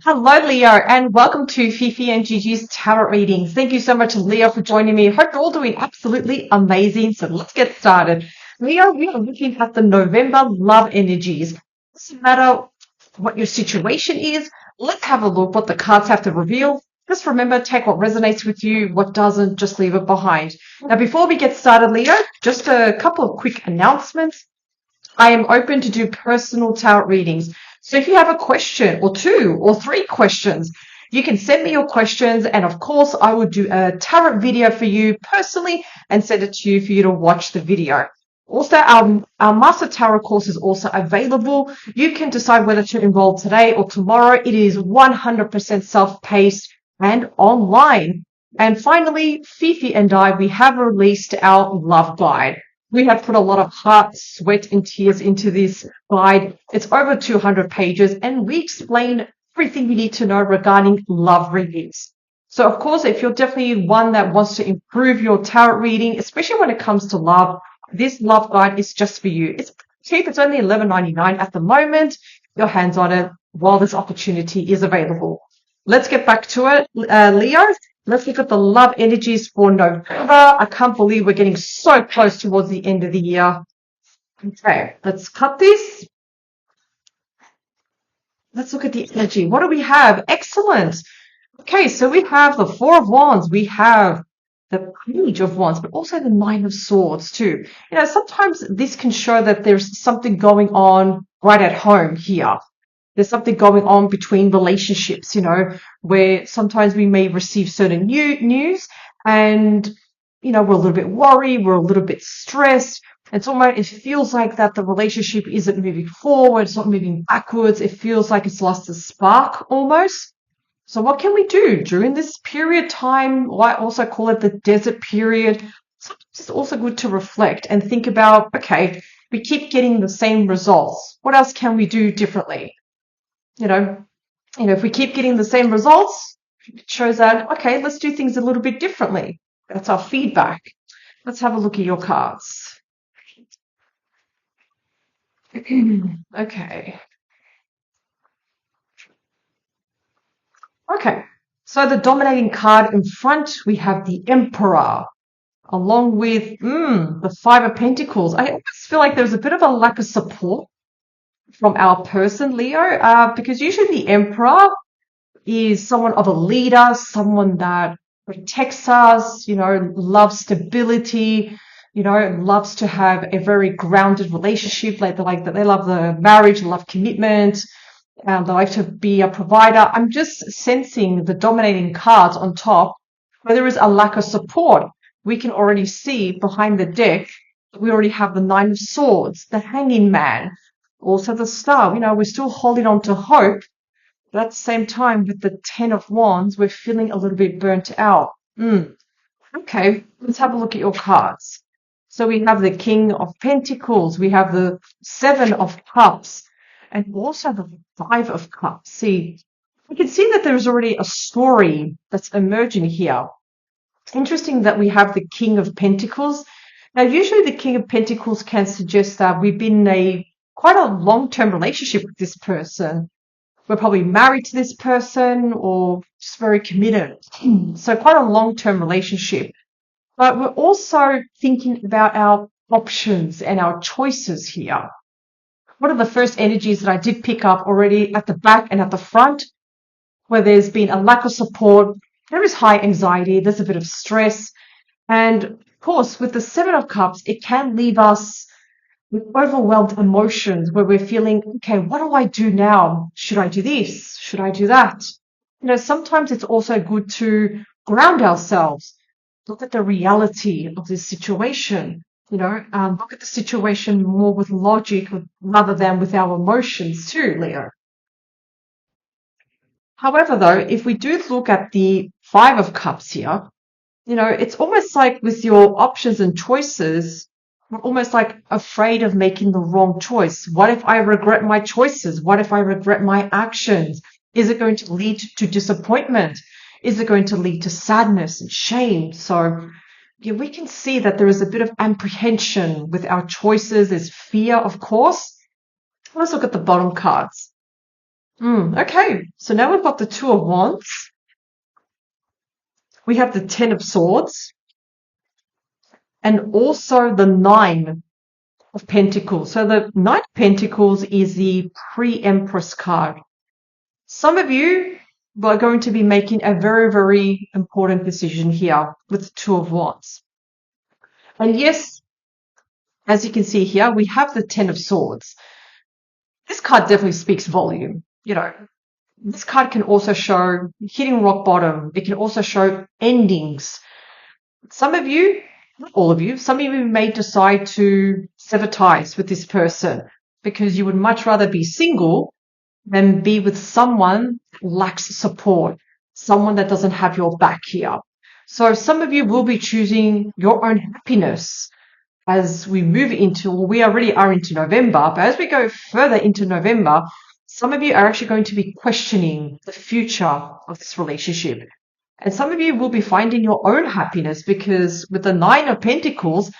Hello, Leo, and welcome to Fifi and Gigi's Tarot Readings. Thank you so much, Leo, for joining me. Hope you're all doing absolutely amazing. So let's get started. Leo, we are looking at the November love energies. Doesn't matter what your situation is. Let's have a look what the cards have to reveal. Just remember, take what resonates with you, what doesn't, just leave it behind. Now, before we get started, Leo, just a couple of quick announcements. I am open to do personal tarot readings. So if you have a question or two or three questions, you can send me your questions. And of course, I will do a tarot video for you personally and send it to you for you to watch the video. Also, our Master Tarot course is also available. You can decide whether to enroll today or tomorrow. It is 100% self-paced and online. And finally, Fifi and I, we have released our love guide. We have put a lot of heart, sweat, and tears into this guide. It's over 200 pages, and we explain everything you need to know regarding love readings. So, of course, if you're definitely one that wants to improve your tarot reading, especially when it comes to love, this love guide is just for you. It's cheap. It's only $11.99 at the moment. Your hands on it while this opportunity is available. Let's get back to it, Leo. Let's look at the love energies for November. I can't believe we're getting so close towards the end of the year. Okay, let's cut this. Let's look at the energy. What do we have? Excellent. Okay, so we have the Four of Wands. We have the Page of Wands, but also the Nine of Swords too. Sometimes this can show that there's something going on right at home here. There's something going on between relationships, where sometimes we may receive certain news and, we're a little bit worried, we're a little bit stressed. It feels like that the relationship isn't moving forward, it's not moving backwards. It feels like it's lost a spark almost. So what can we do during this period time? I also call it the desert period. Sometimes it's also good to reflect and think about, okay, we keep getting the same results. What else can we do differently? If we keep getting the same results, it shows that, okay, let's do things a little bit differently. That's our feedback. Let's have a look at your cards. Okay. Okay. So the dominating card in front, we have the Emperor, along with the Five of Pentacles. I always feel like there's a bit of a lack of support from our person, Leo, because usually the Emperor is someone of a leader, someone that protects us, loves stability, loves to have a very grounded relationship. They love the marriage, love commitment, they like to be a provider. I'm just sensing the dominating cards on top where there is a lack of support. We can already see behind the deck, we already have the Nine of Swords, the Hanging Man, also the Star. We're still holding on to hope. But at the same time, with the Ten of Wands, we're feeling a little bit burnt out. Okay, let's have a look at your cards. So we have the King of Pentacles, we have the Seven of Cups, and also the Five of Cups. See, we can see that there's already a story that's emerging here. Interesting that we have the King of Pentacles. Now, usually the King of Pentacles can suggest that we've been in quite a long-term relationship with this person. We're probably married to this person or just very committed. So quite a long-term relationship. But we're also thinking about our options and our choices here. One of the first energies that I did pick up already at the back and at the front, where there's been a lack of support, there is high anxiety, there's a bit of stress. And of course, with the Seven of Cups, it can leave us with overwhelmed emotions where we're feeling, okay, what do I do now? Should I do this? Should I do that? Sometimes it's also good to ground ourselves, look at the reality of this situation, look at the situation more with logic rather than with our emotions too, Leo. However, though, if we do look at the Five of Cups here, it's almost like with your options and choices, we're almost like afraid of making the wrong choice. What if I regret my choices? What if I regret my actions? Is it going to lead to disappointment? Is it going to lead to sadness and shame? So we can see that there is a bit of apprehension with our choices. There's fear, of course. Let's look at the bottom cards. Okay, so now we've got the Two of Wands. We have the Ten of Swords and also the Nine of Pentacles. So the Nine of Pentacles is the pre-Empress card. Some of you are going to be making a very, very important decision here with the Two of Wands. And yes, as you can see here, we have the Ten of Swords. This card definitely speaks volume. This card can also show hitting rock bottom. It can also show endings. Some of you, not all of you, some of you may decide to sever ties with this person because you would much rather be single than be with someone that lacks support, someone that doesn't have your back here. So some of you will be choosing your own happiness as we move into, well, we already are into November, but as we go further into November, some of you are actually going to be questioning the future of this relationship. And some of you will be finding your own happiness because with the Nine of Pentacles,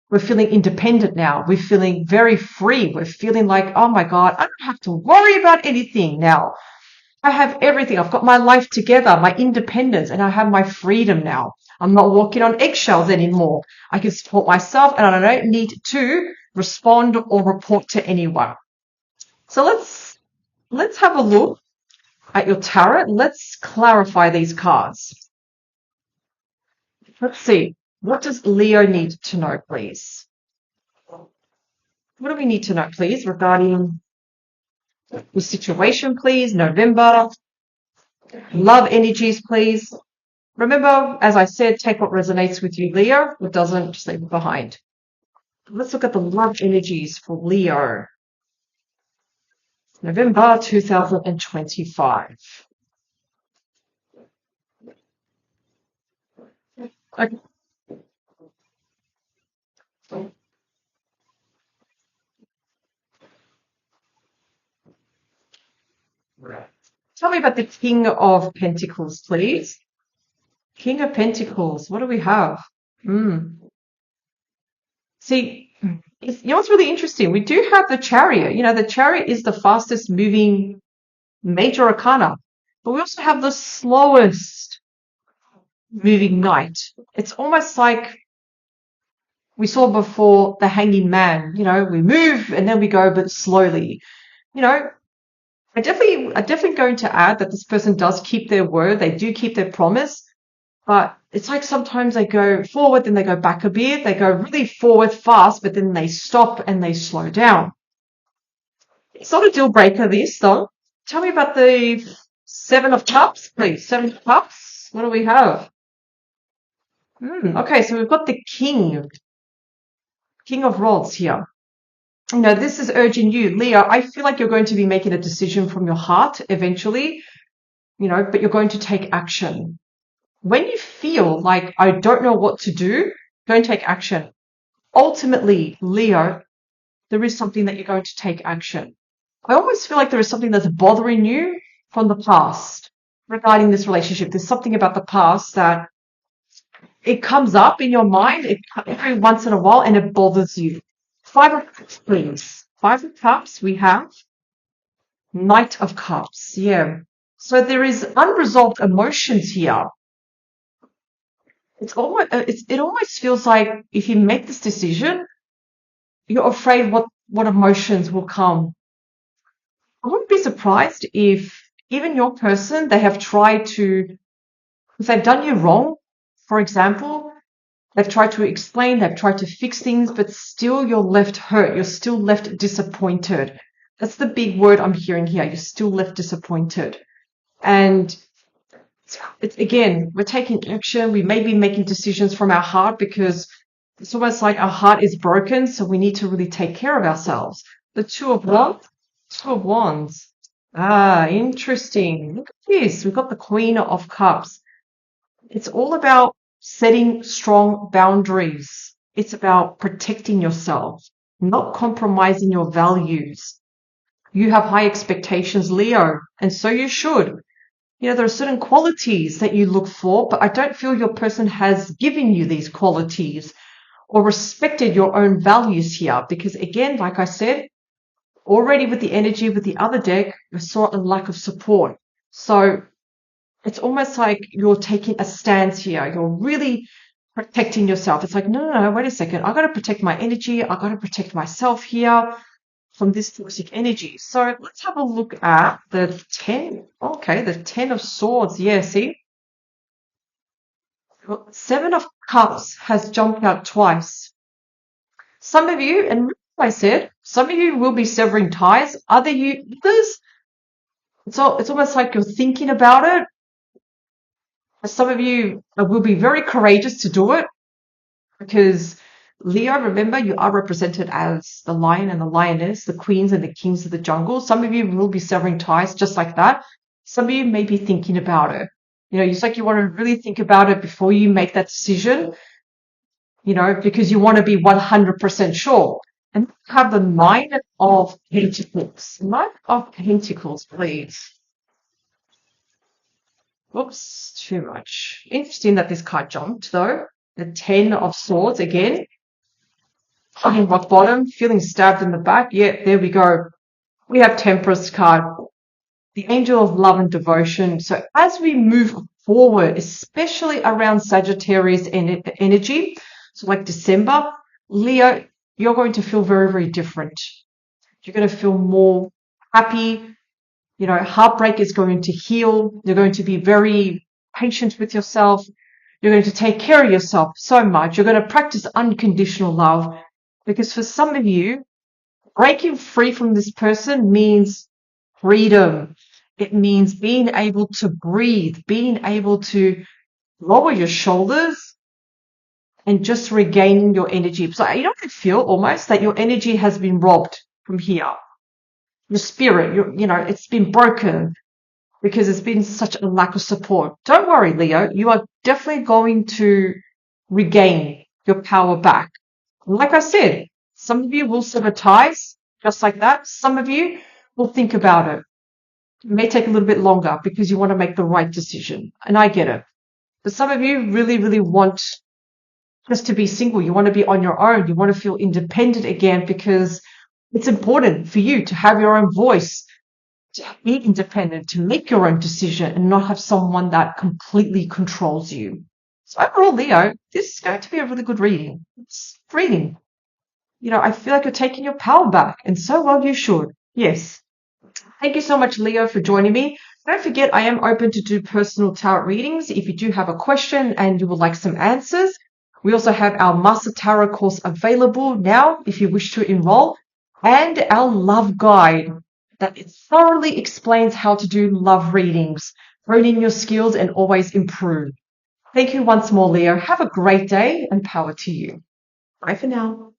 we're feeling independent now. We're feeling very free. We're feeling like, oh my God, I don't have to worry about anything now. I have everything. I've got my life together, my independence, and I have my freedom now. I'm not walking on eggshells anymore. I can support myself and I don't need to respond or report to anyone. So let's have a look at your tarot. Let's clarify these cards. Let's see. What does Leo need to know, please? What do we need to know, please, regarding the situation, please? November. Love energies, please. Remember, as I said, take what resonates with you, Leo. What doesn't, just leave it behind. Let's look at the love energies for Leo. November 2025. Okay. Tell me about the King of Pentacles, please. King of Pentacles, what do we have? See, you know what's really interesting? We do have the Chariot. The Chariot is the fastest moving major arcana, but we also have the slowest moving knight. It's almost like we saw before the Hanging Man. We move and then we go, but slowly. I'm definitely going to add that this person does keep their word. They do keep their promise, but it's like sometimes they go forward, then they go back a bit. They go really forward fast, but then they stop and they slow down. It's not a deal breaker, this though. Tell me about the Seven of Cups, please. Seven of Cups. What do we have? Okay, so we've got the King of Rods here. This is urging you, Leo. I feel like you're going to be making a decision from your heart eventually, but you're going to take action. When you feel like I don't know what to do, don't take action. Ultimately, Leo, there is something that you're going to take action. I almost feel like there is something that's bothering you from the past regarding this relationship. There's something about the past that it comes up in your mind every once in a while and it bothers you. Five of Cups, please. Five of Cups, we have Knight of Cups. Yeah. So there is unresolved emotions here. It almost feels like if you make this decision, you're afraid what emotions will come. I wouldn't be surprised if even your person, they have tried to, if they've done you wrong, for example, they've tried to explain, they've tried to fix things, but still you're left hurt. You're still left disappointed. That's the big word I'm hearing here. You're still left disappointed. And it's again, we're taking action. We may be making decisions from our heart because it's almost like our heart is broken. So we need to really take care of ourselves. The Two of Wands. Two of Wands. Interesting. Look at this. We've got the Queen of Cups. It's all about setting strong boundaries. It's about protecting yourself, not compromising your values. You have high expectations, Leo, and so you should. There are certain qualities that you look for, but I don't feel your person has given you these qualities or respected your own values here because, again, like I said, already with the energy with the other deck, I saw a lack of support. So it's almost like you're taking a stance here. You're really protecting yourself. It's like, no, no, no, wait a second. I got to protect my energy. I got to protect myself here from this toxic energy. So let's have a look at the 10. Okay, the 10 of swords. Yeah, see? Well, 7 of cups has jumped out twice. Some of you, and like I said, some of you will be severing ties. Others, it's almost like you're thinking about it. Some of you will be very courageous to do it because Leo, remember, you are represented as the lion and the lioness, the queens and the kings of the jungle. Some of you will be severing ties just like that. Some of you may be thinking about it. It's like you want to really think about it before you make that decision, because you want to be 100% sure. And have the Nine of Pentacles. Nine of Pentacles, please. Oops, too much. Interesting that this card jumped, though. The 10 of Swords again. Hitting rock bottom, feeling stabbed in the back. Yeah, there we go. We have Temperance card. The angel of love and devotion. So as we move forward, especially around Sagittarius energy, so like December, Leo, you're going to feel very, very different. You're going to feel more happy. Heartbreak is going to heal. You're going to be very patient with yourself. You're going to take care of yourself so much. You're going to practice unconditional love because for some of you, breaking free from this person means freedom. It means being able to breathe, being able to lower your shoulders and just regaining your energy. So you don't feel almost that your energy has been robbed from here. Your spirit, it's been broken because there's been such a lack of support. Don't worry, Leo. You are definitely going to regain your power back. Like I said, some of you will sever ties just like that. Some of you will think about it. It may take a little bit longer because you want to make the right decision. And I get it. But some of you really, really want just to be single. You want to be on your own. You want to feel independent again because it's important for you to have your own voice, to be independent, to make your own decision and not have someone that completely controls you. So overall, Leo, this is going to be a really good reading. It's reading. I feel like you're taking your power back, and so well you should. Yes. Thank you so much, Leo, for joining me. Don't forget, I am open to do personal tarot readings. If you do have a question and you would like some answers, we also have our Master Tarot course available now if you wish to enroll, and our love guide that thoroughly explains how to do love readings, hone in your skills, and always improve. Thank you once more, Leo. Have a great day and power to you. Bye for now.